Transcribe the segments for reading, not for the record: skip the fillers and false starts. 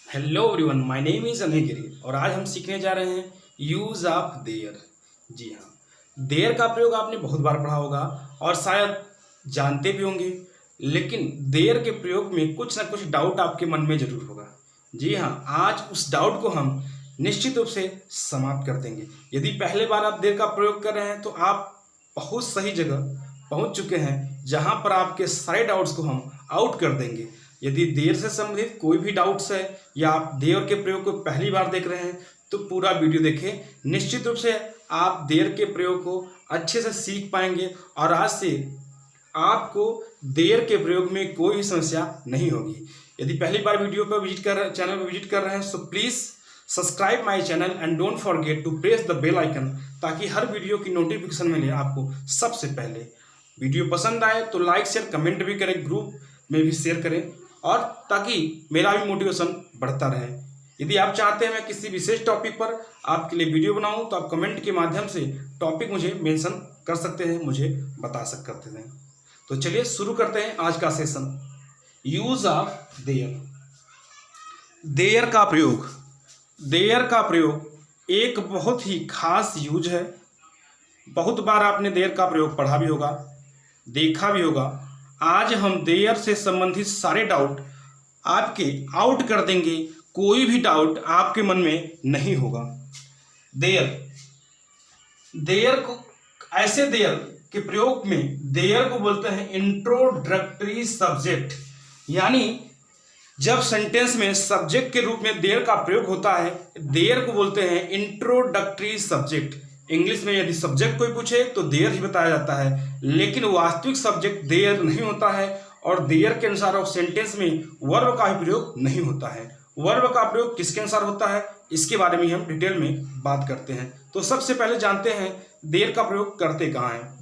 Hello everyone, my name is Anil Giri और आज हम सीखने जा रहे हैं यूज़ ऑफ देयर। जी हाँ, देयर का प्रयोग आपने बहुत बार पढ़ा होगा और शायद जानते भी होंगे, लेकिन देयर के प्रयोग में कुछ ना कुछ डाउट आपके मन में जरूर होगा। जी हाँ, आज उस डाउट को हम निश्चित रूप से समाप्त कर देंगे। यदि पहले बार आप देयर का प्रयोग कर रहे हैं तो आप बहुत सही जगह पहुंच चुके हैं, जहां पर आपके सारे डाउट्स को हम आउट कर देंगे। यदि देर से संबंधित कोई भी डाउट्स है या आप देर के प्रयोग को पहली बार देख रहे हैं तो पूरा वीडियो देखें। निश्चित रूप से आप देर के प्रयोग को अच्छे से सीख पाएंगे और आज से आपको देर के प्रयोग में कोई भी समस्या नहीं होगी। यदि पहली बार वीडियो पर चैनल पर विजिट कर रहे हैं तो please subscribe my channel and don't forget to press the bell icon, ताकि हर वीडियो की नोटिफिकेशन मिले आपको सबसे पहले। वीडियो पसंद आए तो लाइक शेयर कमेंट भी करें, ग्रुप में भी शेयर करें, और ताकि मेरा भी मोटिवेशन बढ़ता रहे। यदि आप चाहते हैं मैं किसी विशेष टॉपिक पर आपके लिए वीडियो बनाऊं तो आप कमेंट के माध्यम से टॉपिक मुझे मेंशन कर सकते हैं, मुझे बता सकते हैं। तो चलिए शुरू करते हैं आज का session. Use of there. There का प्रयोग। देयर का प्रयोग एक बहुत ही खास यूज है। बहुत बार आपने देयर का प्रयोग पढ़ा भी होगा, देखा भी होगा। आज हम देयर से संबंधित सारे डाउट आपके आउट कर देंगे, कोई भी डाउट आपके मन में नहीं होगा। देयर को ऐसे देयर के प्रयोग में देयर को बोलते हैं इंट्रोडक्टरी सब्जेक्ट। यानी जब सेंटेंस में सब्जेक्ट के रूप में देयर का प्रयोग होता है, देयर को बोलते हैं इंट्रोडक्टरी सब्जेक्ट। इंग्लिश में यदि सब्जेक्ट कोई पूछे तो देयर ही बताया जाता है, लेकिन वास्तविक सब्जेक्ट देयर नहीं होता है और देयर के अनुसार सेंटेंस में वर्ब का भी प्रयोग नहीं होता है। वर्ब का प्रयोग किसके अनुसार होता है, इसके बारे में हम डिटेल में बात करते हैं। तो सबसे पहले जानते हैं देयर का प्रयोग करते कहाँ हैं।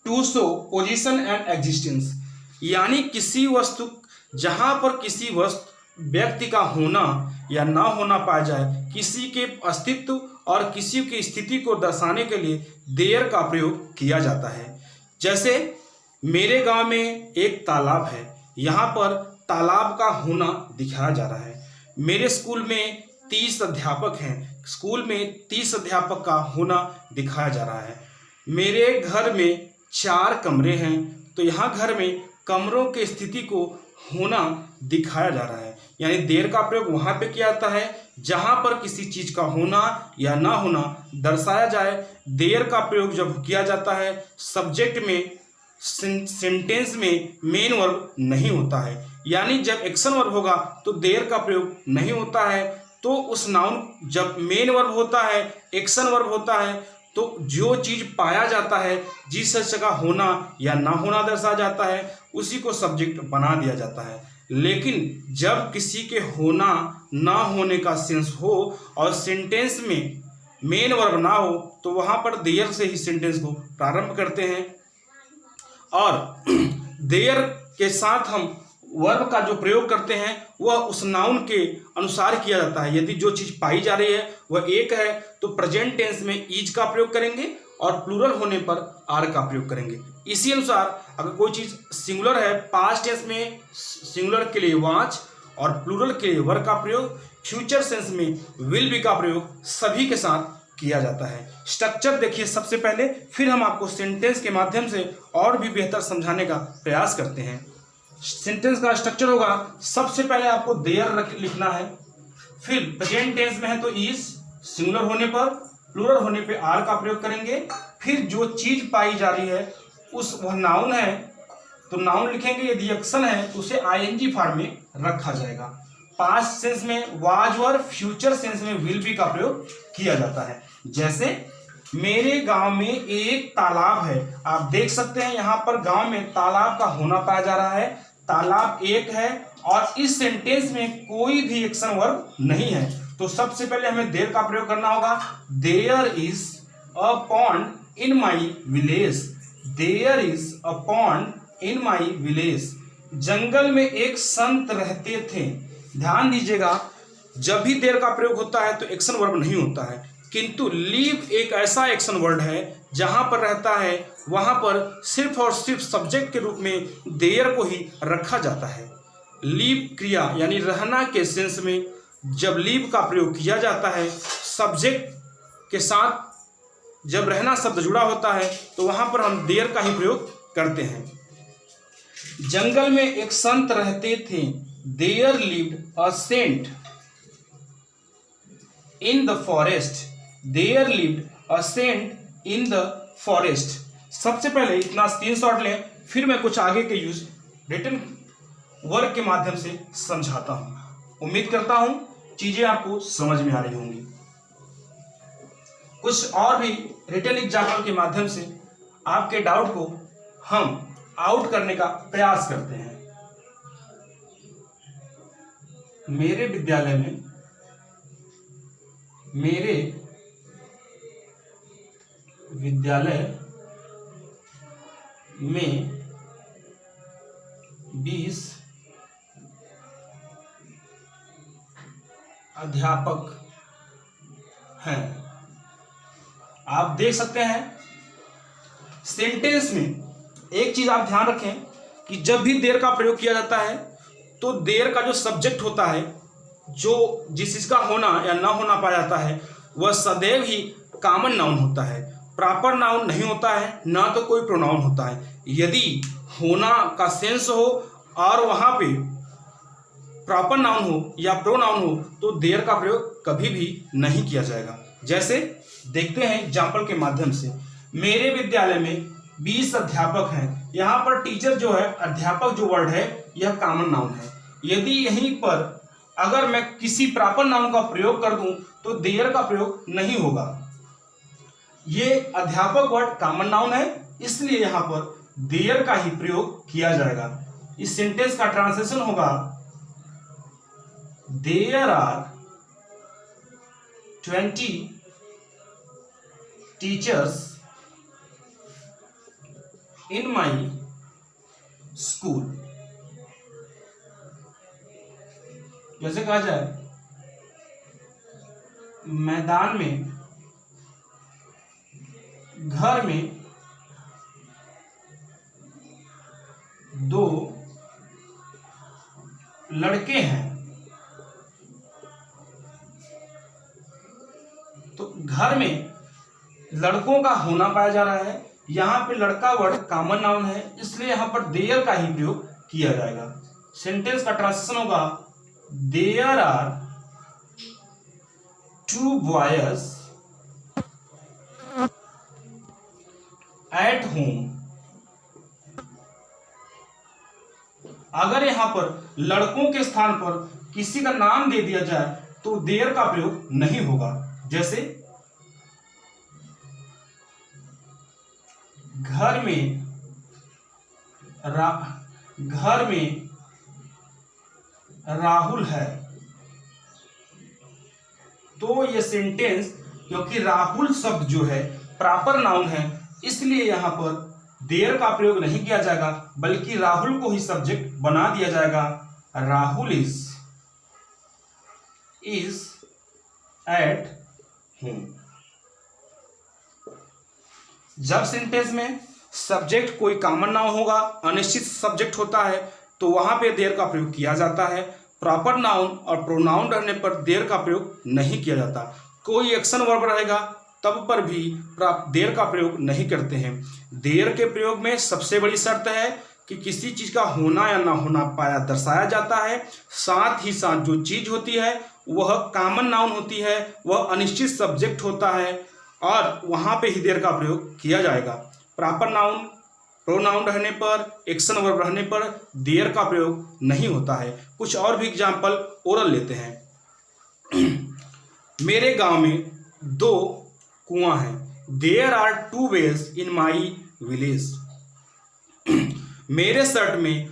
To show position and existence, यानी किसी वस्तु, जहां पर किसी वस्तु व्यक्ति का होना या ना होना पाया जाए, किसी के अस्तित्व और किसी की स्थिति को दर्शाने के लिए देयर का प्रयोग किया जाता है। जैसे मेरे गांव में एक तालाब है, यहाँ पर तालाब का होना दिखाया जा रहा है। मेरे स्कूल में 30 अध्यापक हैं, स्कूल में 30 अध्यापक का होना दिखाया जा रहा है। मेरे घर में 4 कमरे हैं, तो यहाँ घर में कमरों की स्थिति को होना दिखाया जा रहा है। यानी देयर का प्रयोग वहां पे किया जाता है जहां पर किसी चीज का होना या ना होना दर्शाया जाए। देयर का प्रयोग जब किया जाता है सब्जेक्ट में, सेंटेंस में मेन वर्ब नहीं होता है। यानी जब एक्शन वर्ब होगा तो देयर का प्रयोग नहीं होता है। तो उस नाउन, जब मेन वर्ब होता है, एक्शन वर्ब होता है, तो जो चीज पाया जाता है, जिस जगह होना या ना होना दर्शाया जाता है, उसी को सब्जेक्ट बना दिया जाता है। लेकिन जब किसी के होना ना होने का सेंस हो और सेंटेंस में मेन वर्ब ना हो तो वहां पर देयर से ही सेंटेंस को प्रारंभ करते हैं। और देयर के साथ हम वर्ब का जो प्रयोग करते हैं वह उस नाउन के अनुसार किया जाता है। यदि जो चीज पाई जा रही है वह एक है तो प्रेजेंट टेंस में इज का प्रयोग करेंगे और प्लूरल होने पर आर का प्रयोग करेंगे। इसी अनुसार अगर कोई चीज सिंगुलर है, पास्ट टेंस में सिंगुलर के लिए वाच और प्लूरल के लिए वर का प्रयोग, फ्यूचर सेंस में विल बी का प्रयोग सभी के साथ किया जाता है। स्ट्रक्चर देखिए सबसे पहले, फिर हम आपको सेंटेंस के माध्यम से और भी बेहतर समझाने का प्रयास करते हैं। सेंटेंस का स्ट्रक्चर होगा, सबसे पहले आपको देयर लिखना है, फिर प्रेजेंट टेंस में है तो इज, सिंगुलर होने पर, प्लूरल होने पे आर का प्रयोग करेंगे। फिर जो चीज पाई जा रही है उस वह नाउन है तो नाउन लिखेंगे, यदि एक्शन है तो उसे आईएनजी फॉर्म में रखा जाएगा। पास्ट सेंस में वाज और फ्यूचर सेंस में विल बी का प्रयोग किया जाता है। जैसे मेरे गांव में एक तालाब है, आप देख सकते हैं यहाँ पर गांव में तालाब का होना पाया जा रहा है, तालाब एक है और इस सेंटेंस में कोई भी एक्शन वर्ब नहीं है। तो सबसे पहले हमें देयर का प्रयोग करना होगा। There is a pond in my village. There is a pond in my village. जंगल में एक संत रहते थे। ध्यान दीजिएगा, जब भी देयर का प्रयोग होता है तो एक्शन वर्ब नहीं होता है, किंतु लीव एक ऐसा एक्शन वर्ड है जहां पर रहता है वहां पर सिर्फ और सिर्फ सब्जेक्ट के रूप में देयर को ही रखा जाता है। लीव क्रिया यानी रहना के सेंस में जब लीव का प्रयोग किया जाता है, सब्जेक्ट के साथ जब रहना शब्द जुड़ा होता है तो वहां पर हम देयर का ही प्रयोग करते हैं। जंगल में एक संत रहते थे, there lived a saint in the forest, there lived a saint in the forest. सबसे पहले इतना स्क्रीनशॉट लें, फिर मैं कुछ आगे के यूज रिटन वर्क के माध्यम से समझाता हूं। उम्मीद करता हूं चीजें आपको समझ में आ रही होंगी। कुछ और भी रिटन एग्जाम्पल के माध्यम से आपके डाउट को हम आउट करने का प्रयास करते हैं। मेरे विद्यालय में 20 अध्यापक हैं। आप देख सकते हैं सेंटेंस में एक चीज आप ध्यान रखें कि जब भी देयर का प्रयोग किया जाता है तो देयर का जो सब्जेक्ट होता है, जो जिस चीज का होना या ना होना पाया जाता है, वह सदैव ही कॉमन नाउन होता है, प्रॉपर नाउन नहीं होता है, ना तो कोई प्रोनाउन होता है। यदि होना का सेंस हो और वहां पे प्रॉपर नाउन हो या प्रोनाउन हो तो देयर का प्रयोग कभी भी नहीं किया जाएगा। जैसे देखते हैं एग्जाम्पल के माध्यम से, मेरे विद्यालय में 20 अध्यापक हैं। यहाँ पर टीचर जो है, अध्यापक जो वर्ड है यह कॉमन नाउन है। यदि यहीं पर अगर मैं किसी प्रॉपर नाउन का प्रयोग कर दूं तो देयर का प्रयोग नहीं होगा। ये अध्यापक वर्ड कॉमन नाउन है, इसलिए यहाँ पर देयर का ही प्रयोग किया जाएगा। इस सेंटेंस का ट्रांसलेशन होगा, there are 20 teachers in my school. जैसे कहा जाए, मैदान में, घर में 2 लड़के हैं। तो घर में लड़कों का होना पाया जा रहा है, यहां पे लड़का वर्ड कॉमन नाउन है, इसलिए यहां पर देयर का ही प्रयोग किया जाएगा। सेंटेंस का ट्रांसलेशन होगा, there are 2 boys at home. अगर यहां पर लड़कों के स्थान पर किसी का नाम दे दिया जाए तो देयर का प्रयोग नहीं होगा। जैसे घर में राहुल है, तो ये सेंटेंस, क्योंकि राहुल शब्द जो है प्रॉपर नाउन है, इसलिए यहां पर देयर का प्रयोग नहीं किया जाएगा, बल्कि राहुल को ही सब्जेक्ट बना दिया जाएगा। Rahul is at home. जब सेंटेंस में सब्जेक्ट कोई कॉमन नाउन होगा, अनिश्चित सब्जेक्ट होता है, तो वहां पे देयर का प्रयोग किया जाता है। प्रॉपर नाउन और प्रोनाउन रहने पर देयर का प्रयोग नहीं किया जाता। कोई एक्शन वर्ब रहेगा तब पर भी देयर का प्रयोग नहीं करते हैं। देयर के प्रयोग में सबसे बड़ी शर्त है कि किसी चीज का होना या ना होना पाया दर्शाया जाता है, साथ ही साथ जो चीज होती है वह कॉमन नाउन होती है, वह अनिश्चित सब्जेक्ट होता है और वहां पे ही देयर का प्रयोग किया जाएगा। प्रॉपर नाउन, प्रोनाउन रहने पर, एक्शन वर्ब रहने पर देयर का प्रयोग नहीं होता है। कुछ और भी एग्जाम्पल ओरल लेते हैं। मेरे गांव में 2 कुआं हैं। There are 2 wells in my village. मेरे शर्ट में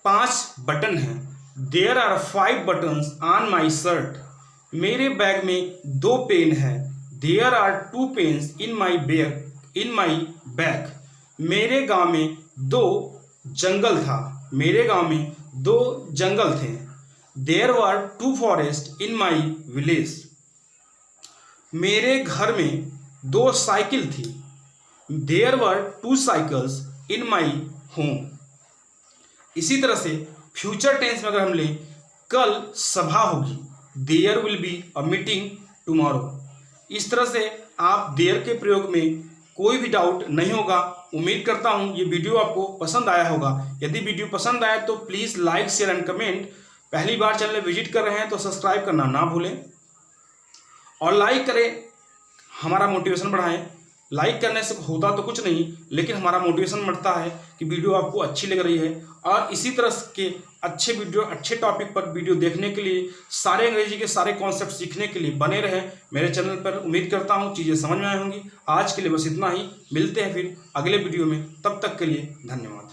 5 बटन हैं। There are 5 buttons on my shirt. मेरे बैग में 2 पेन हैं। There are 2 pens in my bag. मेरे गांव में 2 जंगल था। मेरे गांव में 2 जंगल थे। There were 2 forest in my village. मेरे घर में 2 साइकिल थी। There were 2 cycles in my home. इसी तरह से फ्यूचर टेंस में अगर हम लें, कल सभा होगी, there will be a meeting tomorrow. इस तरह से आप देयर के प्रयोग में कोई भी डाउट नहीं होगा। उम्मीद करता हूँ ये वीडियो आपको पसंद आया होगा। यदि वीडियो पसंद आया तो please like, share and comment. पहली बार चैनल विजिट कर रहे हैं तो सब्सक्राइब करना ना भूलें और लाइक करें, हमारा मोटिवेशन बढ़ाएं। लाइक करने से होता तो कुछ नहीं, लेकिन हमारा मोटिवेशन बढ़ता है कि वीडियो आपको अच्छी लग रही है। और इसी तरह के अच्छे वीडियो, अच्छे टॉपिक पर वीडियो देखने के लिए, सारे अंग्रेजी के सारे कॉन्सेप्ट सीखने के लिए बने रहें मेरे चैनल पर। उम्मीद करता हूँ चीज़ें समझ में आई होंगी। आज के लिए बस इतना ही, मिलते हैं फिर अगले वीडियो में। तब तक के लिए धन्यवाद।